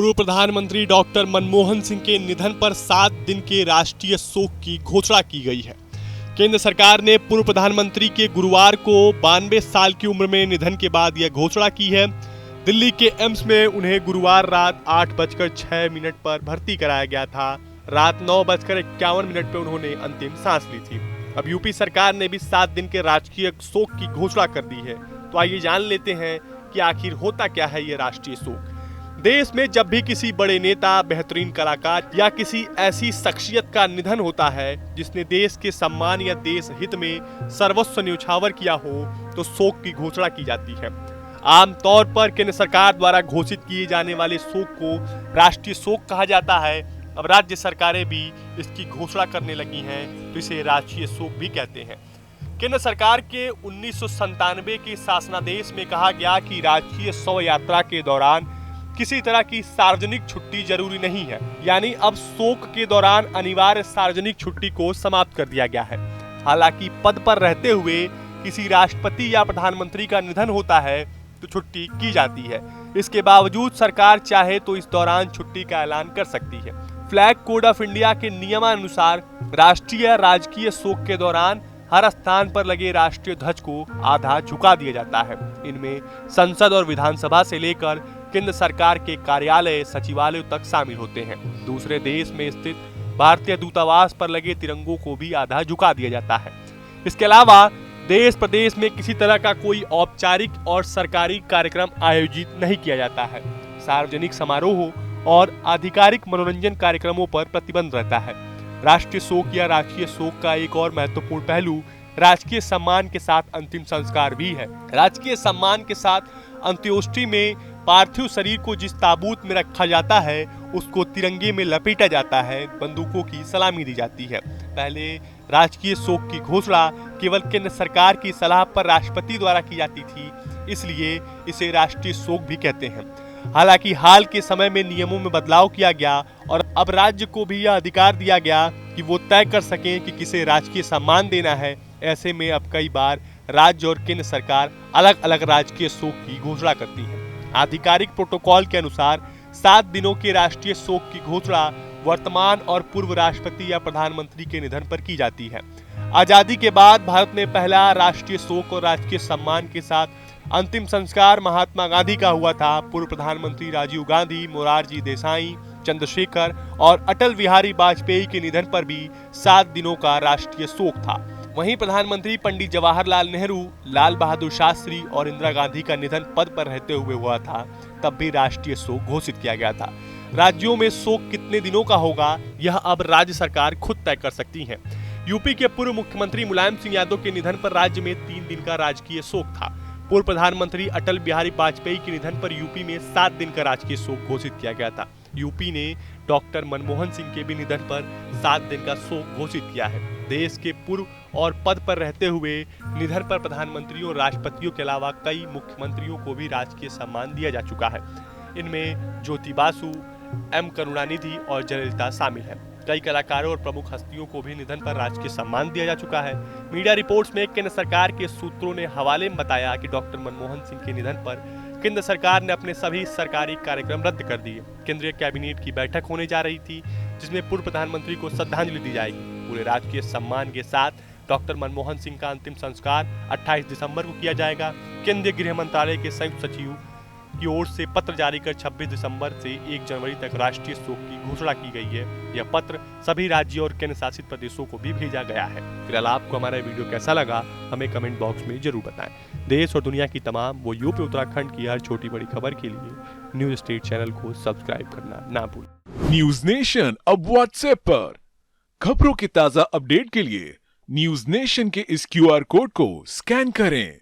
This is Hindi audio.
पूर्व प्रधानमंत्री डॉक्टर मनमोहन सिंह के निधन पर 7 दिन के राष्ट्रीय शोक की घोषणा की गई है। केंद्र सरकार ने पूर्व प्रधानमंत्री के गुरुवार को 92 साल की उम्र में निधन के बाद यह घोषणा की है। दिल्ली के एम्स में उन्हें गुरुवार रात 8:06 पर भर्ती कराया गया था। रात 9:51 पर उन्होंने अंतिम सांस ली थी। अब यूपी सरकार ने भी 7 दिन के राजकीय शोक की घोषणा कर दी है। तो आइए जान लेते हैं कि आखिर होता क्या है ये राष्ट्रीय शोक। देश में जब भी किसी बड़े नेता, बेहतरीन कलाकार या किसी ऐसी शख्सियत का निधन होता है जिसने देश के सम्मान या देश हित में सर्वस्व न्यौछावर किया हो, तो शोक की घोषणा की जाती है। आमतौर पर केंद्र सरकार द्वारा घोषित किए जाने वाले शोक को राष्ट्रीय शोक कहा जाता है। अब राज्य सरकारें भी इसकी घोषणा करने लगी हैं, तो इसे राष्ट्रीय शोक भी कहते हैं। केंद्र सरकार के 1997 के शासनादेश में कहा गया कि राजकीय शव यात्रा के दौरान किसी तरह की सार्वजनिक छुट्टी जरूरी नहीं है। यानी अब शोक के दौरान अनिवार्य सार्वजनिक छुट्टी को समाप्त कर दिया गया है। हालांकि पद पर रहते हुए किसी राष्ट्रपति या प्रधानमंत्री का निधन होता है तो छुट्टी की जाती है। इसके बावजूद सरकार चाहे तो इस दौरान छुट्टी का ऐलान कर सकती है। फ्लैग कोड ऑफ इंडिया के नियमानुसार राष्ट्रीय राजकीय शोक के दौरान हर स्थान पर लगे राष्ट्रीय ध्वज को आधा झुका दिया जाता है। इनमें संसद और विधानसभा से लेकर केंद्र सरकार के कार्यालय, सचिवालय तक शामिल होते हैं। दूसरे देश में स्थित भारतीय दूतावास पर लगे तिरंगों को भी आधा झुका दिया जाता है। इसके अलावा देश प्रदेश में किसी तरह का कोई औपचारिक और सरकारी कार्यक्रम आयोजित नहीं किया जाता है। सार्वजनिक समारोहों और आधिकारिक मनोरंजन कार्यक्रमों पर प्रतिबंध रहता है। राष्ट्रीय शोक या राजकीय शोक का एक और महत्वपूर्ण पहलू राजकीय सम्मान के साथ अंतिम संस्कार भी है। राजकीय सम्मान के साथ अंत्येष्टि में पार्थिव शरीर को जिस ताबूत में रखा जाता है उसको तिरंगे में लपेटा जाता है, बंदूकों की सलामी दी जाती है। पहले राजकीय शोक की घोषणा केवल केंद्र सरकार की सलाह पर राष्ट्रपति द्वारा की जाती थी, इसलिए इसे राष्ट्रीय शोक भी कहते हैं। हालांकि हाल के समय में नियमों में बदलाव किया गया और अब राज्य को भी यह अधिकार दिया गया कि वो तय कर सकें कि किसे राजकीय सम्मान देना है। ऐसे में अब कई बार राज्य और केंद्र सरकार अलग अलग राजकीय शोक की घोषणा करती है। आधिकारिक प्रोटोकॉल के अनुसार 7 दिनों के राष्ट्रीय शोक की घोषणा वर्तमान और पूर्व राष्ट्रपति या प्रधानमंत्री के निधन पर की जाती है। आजादी के बाद भारत में पहला राष्ट्रीय शोक और राजकीय सम्मान के साथ अंतिम संस्कार महात्मा गांधी का हुआ था। पूर्व प्रधानमंत्री राजीव गांधी, मोरारजी देसाई, चंद्रशेखर और अटल बिहारी वाजपेयी के निधन पर भी 7 दिनों का राष्ट्रीय शोक था। वहीं प्रधानमंत्री पंडित जवाहरलाल नेहरू, लाल बहादुर शास्त्री और इंदिरा गांधी का निधन पद पर रहते हुए हुआ था, तब भी राष्ट्रीय शोक घोषित किया गया था। राज्यों में शोक कितने दिनों का होगा, यह अब राज्य सरकार खुद तय कर सकती है। यूपी के पूर्व मुख्यमंत्री मुलायम सिंह यादव के निधन पर राज्य में 3 दिन का राजकीय शोक था। पूर्व प्रधानमंत्री अटल बिहारी वाजपेयी के निधन पर यूपी में 7 दिन का राजकीय शोक घोषित किया गया था। यूपी ने डॉक्टर मनमोहन सिंह के भी निधन पर 7 दिन का शोक घोषित किया है। देश के पूर्व और पद पर रहते हुए निधन पर प्रधानमंत्रियों और राष्ट्रपतियों के अलावा कई मुख्यमंत्रियों को भी राजकीय सम्मान दिया जा चुका है। इनमें ज्योति बासु, एम करुणानिधि और जयललिता शामिल है। कई कलाकारों और प्रमुख हस्तियों को भी निधन पर राजकीय सम्मान दिया जा चुका है। मीडिया रिपोर्ट्स में केंद्र सरकार के सूत्रों ने हवाले में बताया कि डॉक्टर मनमोहन सिंह के निधन पर केंद्र सरकार ने अपने सभी सरकारी कार्यक्रम रद्द कर दिए। केंद्रीय कैबिनेट की बैठक होने जा रही थी, जिसमें पूर्व प्रधानमंत्री को श्रद्धांजलि दी जाएगी। पूरे राजकीय सम्मान के साथ डॉक्टर मनमोहन सिंह का अंतिम संस्कार 28 दिसंबर को किया जाएगा। केंद्रीय गृह मंत्रालय के संयुक्त सचिव की ओर से पत्र जारी कर 26 दिसंबर से 1 जनवरी तक राष्ट्रीय शोक की घोषणा की गई है। यह पत्र सभी राज्यों और केंद्र शासित प्रदेशों को भी भेजा गया है। फिलहाल आपको हमारा वीडियो कैसा लगा, हमें कमेंट बॉक्स में जरूर बताएं। देश और दुनिया की तमाम वो यूपी उत्तराखंड की हर छोटी बड़ी खबर के लिए न्यूज स्टेट चैनल को सब्सक्राइब करना ना भूलें। न्यूज नेशन अब व्हाट्सएप पर खबरों के ताजा अपडेट के लिए न्यूज नेशन के इस QR कोड को स्कैन करें।